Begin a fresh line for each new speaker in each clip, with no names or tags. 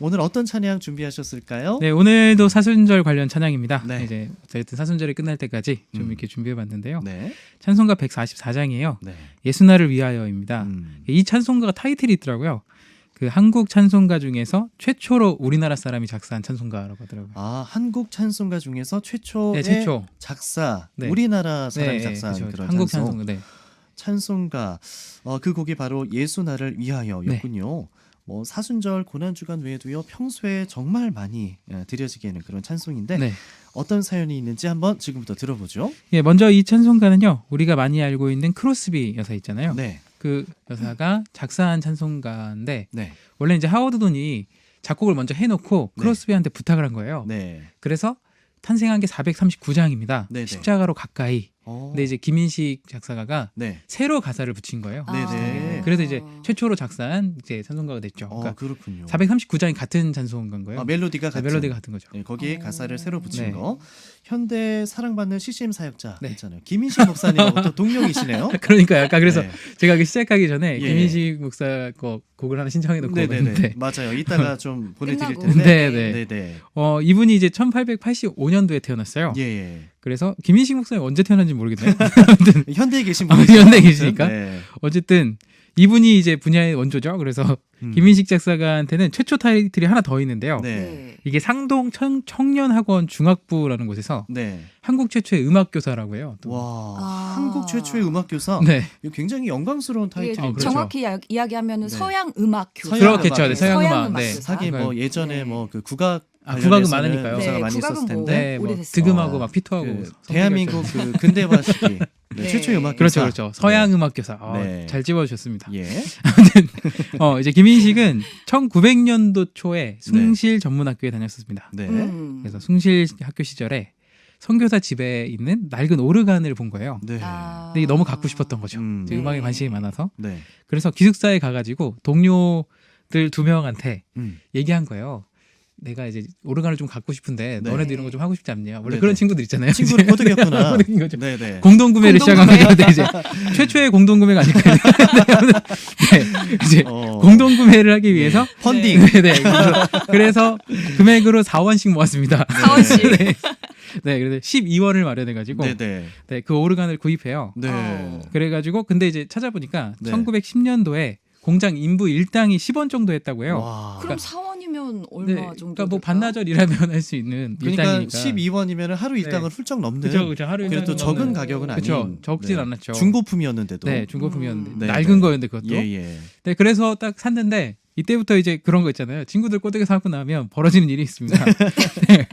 오늘 어떤 찬양 준비하셨을까요?
네, 오늘도 사순절 관련 찬양입니다.
네.
이제 어쨌든 사순절이 끝날 때까지 좀 이렇게 준비해봤는데요.
네.
찬송가 144장이에요.
네.
예수나를 위하여입니다. 이 찬송가가 타이틀이 있더라고요. 그 한국 찬송가 중에서 최초로 우리나라 사람이 작사한 찬송가라고 하더라고요.
아, 한국 찬송가 중에서 최초의
네, 최초.
작사,
네.
우리나라 사람이
네,
작사한
그렇죠.
그런
한국
찬송.
찬송가. 네.
찬송가. 그 곡이 바로 예수 나를 위하여였군요. 뭐 사순절 고난 주간 외에도요 평소에 정말 많이 드려지게 하는 그런 찬송인데
네.
어떤 사연이 있는지 한번 지금부터 들어보죠.
예, 먼저 이 찬송가는요. 우리가 많이 알고 있는 크로스비 여사 있잖아요.
네,
그 여사가 작사한 찬송가인데
네,
원래 이제 하워드 돈이 작곡을 먼저 해놓고
네.
크로스비한테 부탁을 한 거예요.
네.
그래서 탄생한 게 439장입니다.
네네.
십자가로 가까이.
어,
근데 이제 김인식 작사가가
네,
새로 가사를 붙인 거예요.
네네.
그래서 이제 최초로 작사한 이제 찬송가가 됐죠. 그러니까
그렇군요.
439장이 같은 찬송가인 거예요.
멜로디가
네,
같은.
멜로디가 같은 거죠.
네, 거기에 가사를 새로 붙인
네.
거. 현대 사랑받는 CCM 사역자
네.
있잖아요. 김인식 목사님하고 또 동료이시네요.
그러니까 약간 그래서
네.
제가 그 시작하기 전에
예.
김인식 목사 거 곡을 하나 신청해 놓고
네네네.
있는데
맞아요. 이따가 좀 보내드릴
끝나고.
텐데.
네네.
네네.
이분이 이제 1885년도에 태어났어요.
예, 예.
그래서 김인식 목사님 언제 태어난지 모르겠네요.
현대에 계신
아,
분이죠.
현대에 계시니까?
네.
어쨌든 이분이 이제 분야의 원조죠. 그래서 김인식 작사가한테는 최초 타이틀이 하나 더 있는데요.
네.
이게 상동 청년학원 중학부라는 곳에서
네.
한국 최초의 음악교사라고 해요. 또.
와, 한국 최초의 음악 교사.
네.
이거 굉장히 영광스러운
이게
타이틀이죠.
그렇죠.
정확히 이야기하면
네.
서양 음악 교사.
서양
그렇겠죠.
음악
네, 서양
서양
음악.
음악
네.
교사.
하긴 뭐
네.
예전에
네.
뭐 그 국악
국악은
관련해서는
많으니까요.
교사가
네,
많이
국악은
있었을
뭐
텐데.
네, 뭐
오래됐어요.
득음하고 막 피토하고
그
선택할
대한민국
때.
그 근대화 시기
네.
최초의 음악
그렇죠,
교사.
그렇죠. 서양 음악 교사.
네.
잘 집어주셨습니다.
예.
이제 김인식은 1900년도 초에 숭실 전문학교에 다녔었습니다.
네.
그래서 숭실 학교 시절에 선교사 집에 있는 낡은 오르간을 본 거예요.
네.
근데 이게 너무 갖고 싶었던 거죠. 이제
네.
음악에 관심이 많아서.
네.
그래서 기숙사에 가가지고 동료들 2명한테 얘기한 거예요. 내가 이제 오르간을 좀 갖고 싶은데
네.
너네도 이런 거 좀 하고 싶지 않냐. 원래
네네.
그런 친구들 있잖아요.
친구를 꼬드겼구나.
꼬드긴 거죠.
네, 네.
공동구매를 시작한
공동구매.
거죠. 근데 이제 최초의 공동구매가 아닐까. 네, 이제
어.
공동구매를 하기 위해서
펀딩.
네, 그래서 금액으로 4원씩 모았습니다.
사원씨.
네. 네, 그래서 12원을 마련해가지고
네, 네.
네, 그 오르간을 구입해요.
네.
그래가지고 근데 이제 찾아보니까
네.
1910년도에 공장 인부 일당이 10원 정도 했다고요.
와.
그럼 사원이면 얼마
네,
정도?
그러니까 뭐
될까요?
반나절 일하면 할 수 있는
그러니까
일당이니까.
12원이면 하루 일당을 훌쩍 넘는.
그렇죠. 하루
그래도
일당은
적은
넘는.
가격은 아닌.
그렇죠. 적진 않았죠.
중고품이었는데도.
네, 중고품이었는데
네,
낡은
네.
거였는데 그것도.
예, 예.
네, 그래서 딱 샀는데 이때부터 이제 그런 거 있잖아요. 친구들 꼬드겨 사고 나면 벌어지는 일이 있습니다. 네.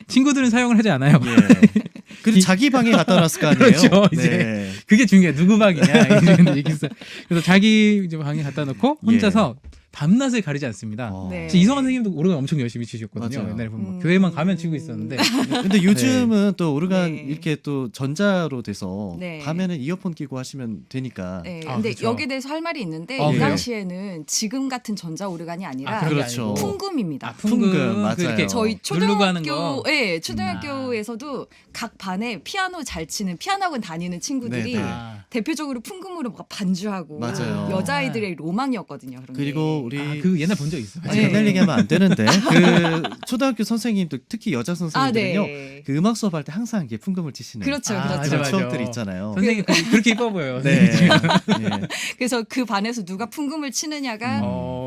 친구들은 사용을 하지 않아요.
예. 그리고 자기 방에 갖다 놨을 거 아니에요.
그렇죠, 이제.
네.
그게 중요해. 누구 방이냐 이런 얘기 있어요. 그래서 자기 이제 방에 갖다 놓고 혼자서 밤낮을 가리지 않습니다.
어.
네.
진짜 이성환 선생님도 오르간 엄청 열심히 치셨거든요.
맞아요.
옛날에 보면 교회만 가면 치고 있었는데
근데 요즘은 또 오르간
네.
이렇게 또 전자로 돼서
네.
밤에는 이어폰 끼고 하시면 되니까.
네,
아,
근데
그렇죠.
여기에 대해서 할 말이 있는데
아,
이
그래요?
당시에는 지금 같은 전자 오르간이 아니라
그런 게
그렇죠.
아니고.
풍금입니다.
풍금,
그
맞아요.
이렇게
저희
누르고 하는
초등학교,
거.
예, 초등학교에서도 각 반에 피아노 잘 치는 피아노학원 다니는 친구들이
네, 네.
대표적으로 풍금으로 막 반주하고
맞아요.
여자아이들의 로망이었거든요. 그런
그리고
게.
우리
그 옛날 본 적 있어.
네.
옛날 얘기하면 안 되는데 그 초등학교 선생님도 특히 여자
아,
선생님들은요.
네.
그 음악 수업할 때 항상 이게 풍금을 치시는
그렇죠,
아,
그렇죠.
그런
맞아.
추억들이 있잖아요.
선생님 그렇게 이뻐 보여요.
네. 예.
그래서 그 반에서 누가 풍금을 치느냐가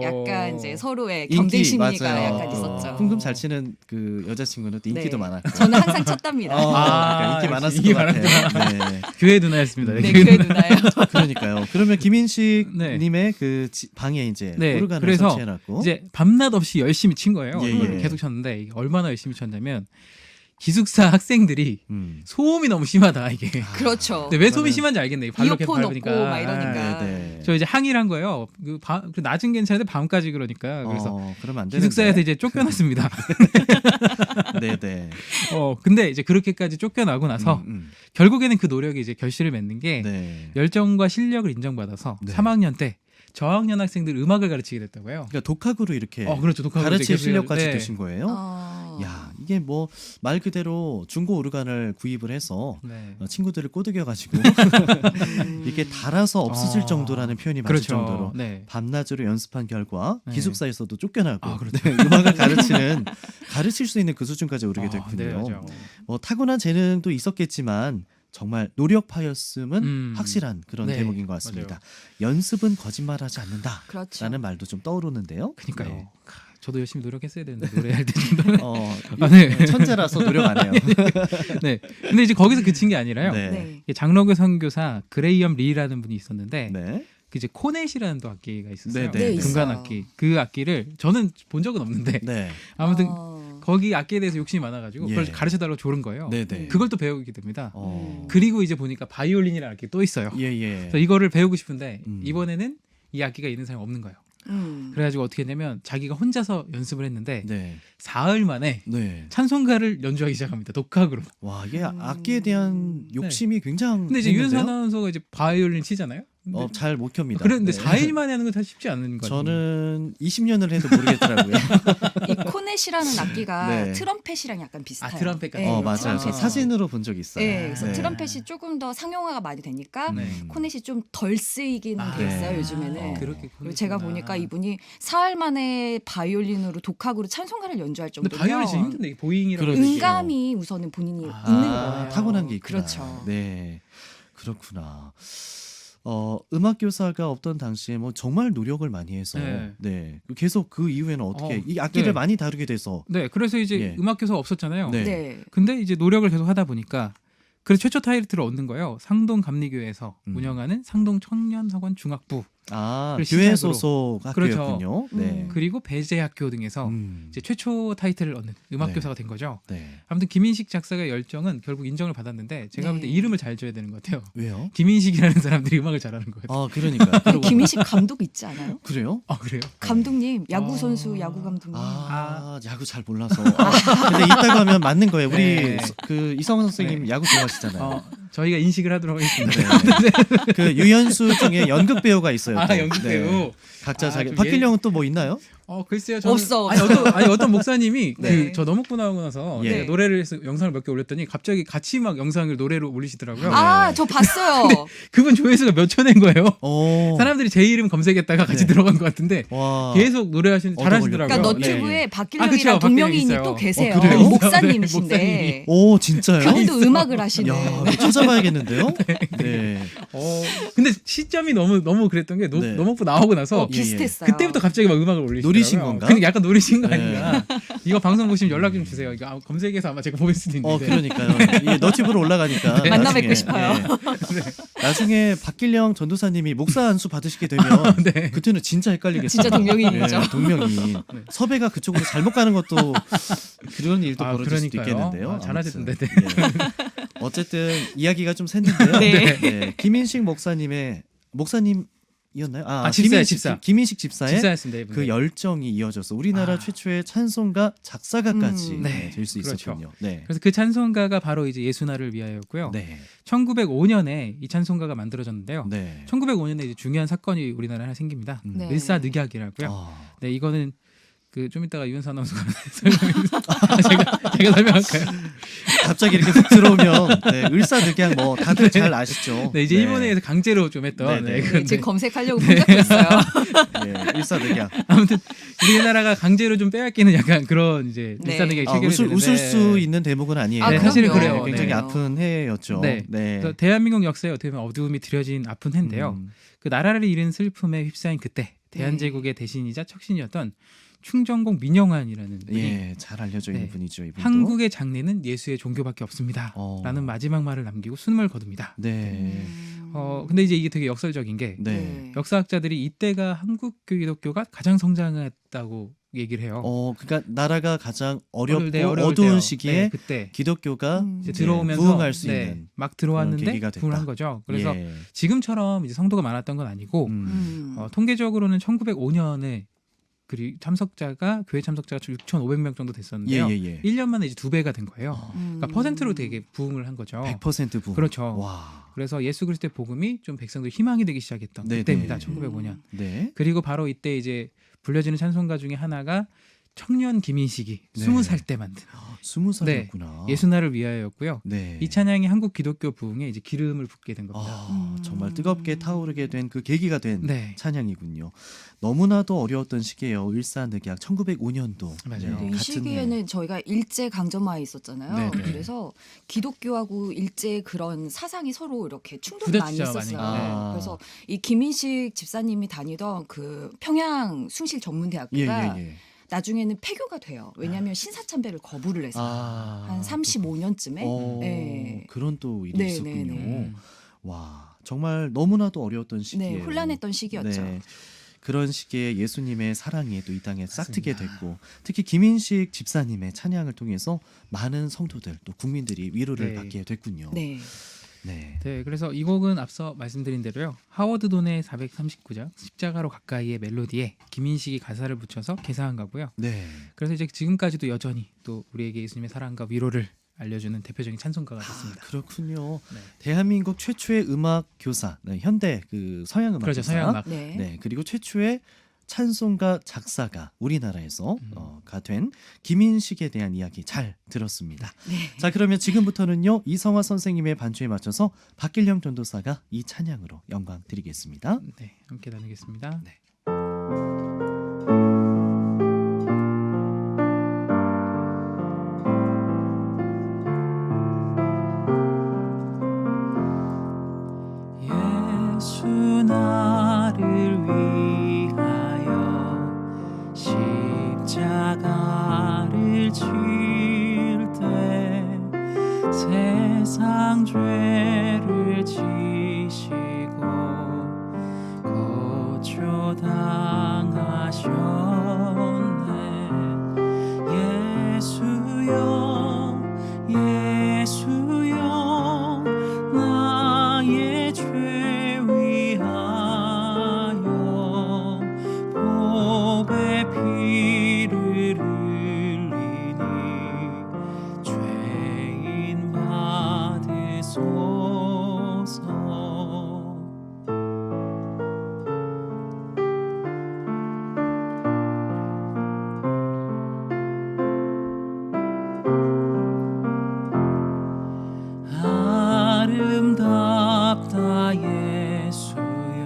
약간 이제 서로의
인기,
경쟁 심리가
맞아요.
약간 있었죠.
풍금 잘 치는 그 여자친구는 또 인기도
네.
많았고.
저는 항상 쳤답니다.
그러니까 인기 많았을
인기
것 같아요. 네.
교회 누나였습니다.
네, 교회 누나요.
그러니까요. 그러면 김인식
네.
님의 그 방에 이제
네,
오르간을
그래서
설치해놨고
이제 밤낮 없이 열심히 친 거예요.
예, 예.
계속 쳤는데 이게 얼마나 열심히 쳤냐면 기숙사 학생들이
음.
소음이 너무 심하다 이게.
그렇죠.
근데 왜 소음이 심한지 알겠네. 발로 계속
이어폰
밟으니까.
없고 막 이러니까.
네.
저 이제 항의를 한 거예요. 그 낮은 괜찮은데 밤까지 그러니까. 그래서
그러면 안 되는데.
기숙사에서 이제 쫓겨났습니다.
네네.
근데 이제 그렇게까지 쫓겨나고 나서 결국에는 그 노력이 이제 결실을 맺는 게
네.
열정과 실력을 인정받아서
네.
3학년 때 저학년 학생들 음악을 가르치게 됐다고요.
그러니까 독학으로 이렇게
그렇죠. 독학으로
가르칠
이제
실력까지
네.
되신 거예요? 야, 이게 뭐 말 그대로 중고 오르간을 구입을 해서
네.
친구들을 꼬드겨 가지고 이게 달아서 없어질 정도라는 표현이 맞을
그렇죠.
정도로
네.
밤낮으로 연습한 결과
네.
기숙사에서도 쫓겨나고
아, 그렇죠.
네, 음악을 가르칠 수 있는 그 수준까지 오르게 됐군요.
네, 맞아요.
뭐 타고난 재능도 있었겠지만 정말 노력파였음은 확실한 그런
네,
대목인 것 같습니다.
맞아요.
연습은 거짓말하지 않는다라는
그렇죠.
말도 좀 떠오르는데요.
그러니까요.
네.
저도 열심히 노력했어야 되는데 노래할 때 정도는.
아,
네.
천재라서 노력 안 해요.
네. 근데 이제 거기서 그친 게 아니라요.
네.
네.
이게 장로교 선교사 그레이엄 리라는 분이 있었는데
네.
그 이제 코넷이라는 또 악기가 있었어요.
네, 네,
금관
있어요.
악기. 그 악기를 저는 본 적은 없는데
네.
아무튼
어.
거기 악기에 대해서 욕심이 많아가지고
예.
그걸 가르쳐 달라고 조른 거예요.
네, 네.
그걸 또 배우게 됩니다.
어.
그리고 이제 보니까 바이올린이라는 악기 또 있어요.
예, 예.
그래서 이거를 배우고 싶은데
음.
이번에는 이 악기가 있는 사람이 없는 거예요.
음.
그래가지고 어떻게 했냐면 자기가 혼자서 연습을 했는데
네.
사흘 만에
네.
찬송가를 연주하기 시작합니다. 독학으로.
와, 이게 악기에 대한 욕심이 굉장히
근데 이제 유현수 아나운서가 이제 바이올린 치잖아요. 근데
잘 못 켭니다.
그런데
네.
4일 만에 하는 건 다 쉽지 않은 거죠.
저는 20년을 해도 모르겠더라고요.
이 코넷이라는 악기가
네.
트럼펫이랑 약간 비슷해요.
트럼펫 같은
네,
맞아요.
트럼펫.
저 사진으로 본 적이 있어요.
네, 그래서
네.
트럼펫이 조금 더 상용화가 많이 되니까
네.
코넷이 좀 덜 쓰이기는
아,
돼 있어요
네.
요즘에는.
그렇게
그리고 제가 보니까 이분이 사흘 만에 바이올린으로 독학으로 찬송가를 연주할
근데
정도면
바이올린 진짜 힘든데 이게 보잉이라고
그렇죠.
그러지.
음감이 우선은 본인이 있는
아,
거예요.
타고난 게 있구나.
그렇죠.
네. 그렇구나. 음악 교사가 없던 당시에 뭐 정말 노력을 많이 해서
네.
네. 계속 그 이후에는 어떻게 이 악기를
네.
많이 다루게 돼서
네, 그래서 이제
예.
음악 교사가 없었잖아요.
네.
네.
근데 이제 노력을 계속 하다 보니까 그래서 최초 타이틀을 얻는 거예요. 상동 감리교회에서 운영하는 상동 청년학원 중학부
아,
그걸
교회
시작으로.
소속 학교였군요. 네.
그리고 배재학교 등에서 이제 최초 타이틀을 얻는 음악
네.
교사가 된 거죠.
네.
아무튼 김인식 작사가의 열정은 결국 인정을 받았는데 제가 볼 때
네.
이름을 잘 줘야 되는 것 같아요.
왜요?
김인식이라는 사람들이 음악을 잘하는 것 같아요.
아, 그러니까.
아니, 김희식 감독 있지 않아요?
그래요?
아 그래요?
감독님, 야구 선수, 야구 감독님.
야구 잘 몰라서. 근데 이따가 하면 맞는 거예요. 우리
네.
그 이성원 선생님 야구 좋아하시잖아요.
저희가 인식을 하도록 하겠습니다.
네. 그 유연수 중에 연극 배우가 있어요.
아
또.
연극
네.
배우.
각자 자기.
그
박길령은 또 뭐 있나요?
글쎄요. 저는
없어.
아니 어떤 목사님이
네.
저 너목구 나오고 나서
예.
제가 노래를 해서 영상을 몇 개 올렸더니 갑자기 같이 막 영상을 노래로 올리시더라고요.
아, 저 봤어요.
그분 조회수가 몇 천인 거예요.
오.
사람들이 제 이름 검색했다가 같이
네.
들어간 것 같은데
와.
계속 노래하시는
얻어
잘하시더라고요.
그러니까
네.
너튜브에
아,
박길령이랑
그쵸.
동명이인이
박길령
또
있어요.
계세요.
그래요?
목사님이신데.
목사님이.
오, 진짜요?
그분도 음악을 하시네.
야, 그거 찾아봐야겠는데요? 네.
근데 시점이 너무 그랬던 게
네.
너목구 나오고 나서
예,
비슷했어요.
그때부터 갑자기 막 음악을 올리시더라고요.
노리신 건가?
그러니까 약간 노리신 거
네.
아닌가. 이거 방송 보시면 연락 좀 주세요. 이거 검색해서 아마 제가 보일 수도 있는데.
그러니까요. 이 너튜브로 올라가니까.
네.
만나
나중에,
뵙고 싶어요.
예. 나중에 박길령 전도사님이 목사 안수 받으시게 되면
네.
그때는 진짜 헷갈리겠어요.
진짜 동명이인이죠.
예, 동명이인. 섭외가 그쪽으로 잘못 가는 것도 그런 일도
아,
벌어질 수도
그러니까요.
있겠는데요.
아, 잘하시던데.
아무튼. 예. 어쨌든 이야기가 좀 샜는데요.
네.
네. 김인식 목사님이었나요?
집사예요, 집사.
김인식 집사의
집사였습니다. 이분들.
그 열정이 이어져서 우리나라
아.
최초의 찬송가 작사가까지
네.
될 수
그렇죠.
있었군요. 네.
그래서 그 찬송가가 바로 이제 예수나를 위하여였고요.
네.
1905년에 이 찬송가가 만들어졌는데요.
네.
1905년에 이제 중요한 사건이 우리나라에 하나 생깁니다.
네.
일사늑약이라고요.
아.
네, 이거는 그 좀 이따가 유현수 아나운서가 제가 설명할까요?
갑자기 이렇게 훅 들어오면 네, 을사늑약 뭐 다들 잘 아시죠.
네, 이제 일본에서 강제로 좀 했던
네, 네.
네,
네,
그런데
지금 검색하려고 손잡고 있어요.
네, 을사늑약.
아무튼 우리나라가 강제로 좀 빼앗기는 약간 그런 이제
네.
일사늑약이 체결이
웃을
되는데
수 있는 대목은 아니에요.
아,
네, 사실은
그럼요.
그래요.
굉장히
네.
아픈 해였죠.
네. 그래서 대한민국 역사에 어떻게 보면 어두움이 들여진 아픈 해인데요.
음.
그 나라를 잃은 슬픔에 휩싸인 그때 대한제국의 대신이자 척신이었던 충정공 민영환이라는 분이
예, 잘 알려져 있는
네.
분이죠. 이분도.
한국의 장래는 예수의 종교밖에 없습니다.
어.
라는 마지막 말을 남기고 숨을 거둡니다.
네.
근데 이제 이게 되게 역설적인 게
네.
역사학자들이 이때가 한국 기독교가 가장 성장했다고 얘기를 해요.
그러니까 나라가 가장 어렵고
어려울
어두운
때요.
시기에
네, 그때
기독교가
이제
이제
들어오면서
부흥할 수
네,
있는
막
그런
들어왔는데
계기가 됐다.
부흥한 거죠. 그래서
예.
지금처럼 이제 성도가 많았던 건 아니고 통계적으로는 1905년에 참석자가 교회 참석자가 6,500명 정도 됐었는데요.
예.
1년 만에 이제 2배가 된 거예요. 그러니까 퍼센트로 되게 부흥을 한 거죠.
100% 부흥.
그렇죠.
와.
그래서 예수 그리스도의 복음이 좀 백성들 희망이 되기 시작했던
네,
그때입니다.
네.
1905년.
네.
그리고 바로 이때 이제 불려지는 찬송가 중에 하나가 청년 김인식이
네.
20살 때 만든
20살이었구나.
예수나를 위하여였고요.
네.
이 찬양이 한국 기독교 부흥에 이제 기름을 붓게 된 겁니다.
정말 뜨겁게 타오르게 된 그 계기가 된
네.
찬양이군요. 너무나도 어려웠던 시기예요. 일사늑약 1905년도.
맞아요.
네, 이 시기에는 저희가 일제 강점하에 있었잖아요.
네, 네.
그래서 기독교하고 일제의 그런 사상이 서로 이렇게 충돌이 많이
부딪히죠,
있었어요.
많이.
아.
그래서 이 김인식 집사님이 다니던 그 평양 숭실전문대학교가
예.
나중에는 폐교가 돼요. 왜냐하면 신사참배를 거부를 해서 한 35년쯤에. 네.
그런 또 일이
네,
있었군요.
네, 네.
와, 정말 너무나도 어려웠던 시기예요.
네, 혼란했던 시기였죠.
네. 그런 시기에 예수님의 사랑이 또 이 땅에 싹트게
맞습니다.
됐고, 특히 김인식 집사님의 찬양을 통해서 많은 성도들 또 국민들이 위로를
네.
받게 됐군요.
네.
네.
네, 그래서 이 곡은 앞서 말씀드린 대로요. 하워드 돈의 439장 십자가로 가까이의 멜로디에 김인식이 가사를 붙여서 개사한 거고요.
네.
그래서 이제 지금까지도 여전히 또 우리에게 예수님의 사랑과 위로를 알려주는 대표적인 찬송가가 됐습니다.
그렇군요.
네.
대한민국 최초의 음악 교사, 네, 현대 그 서양 음악
그렇죠,
교사,
서양 음악.
네.
네, 그리고 최초의 찬송가 작사가 우리나라에서
음.
가된 김인식에 대한 이야기 잘 들었습니다.
네.
자, 그러면 지금부터는요 이성화 선생님의 반주에 맞춰서 박길령 전도사가 이 찬양으로 영광 드리겠습니다.
네, 함께 나누겠습니다.
네.
예수 나를 위하여 십자가를 질 때 세상 죄를 지시고 고초 당하셨네. 예수여 예수여 나의 죄 위하여 보배 피를 흘리니 죄인 받으소서. 아름답다 예수여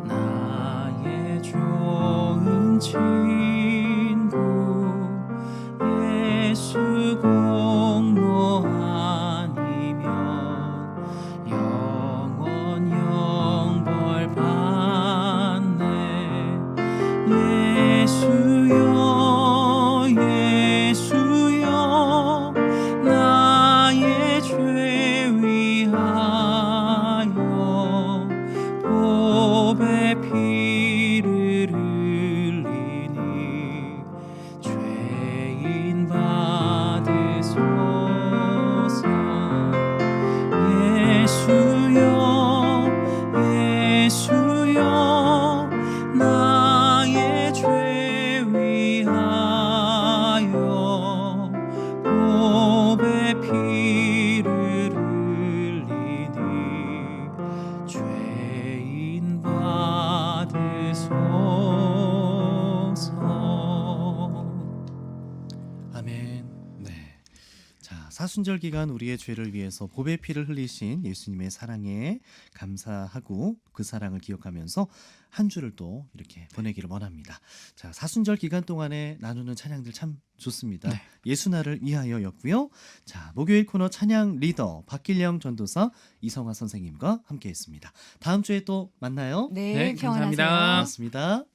나의 좋은 친구. 예수 공로 아니면 영원 영벌 받네. 예수여 예수여 나의 죄 위하여 보배 피를 흘리니 죄인 받으소서. 예수여 예수여 나의 죄 위하여 보배 피를 흘리니 죄인 받으소서.
아멘. 네. 자, 사순절 기간 우리의 죄를 위해서 보배 피를 흘리신 예수님의 사랑에 감사하고 그 사랑을 기억하면서 한 주를 또 이렇게 보내기를 원합니다. 자, 사순절 기간 동안에 나누는 찬양들 참 좋습니다.
네.
예수나를 위하여였고요. 자, 목요일 코너 찬양 리더 박길령 전도사 이성화 선생님과 함께했습니다. 다음 주에 또 만나요.
네,
네,
평안하세요.
감사합니다.
고맙습니다.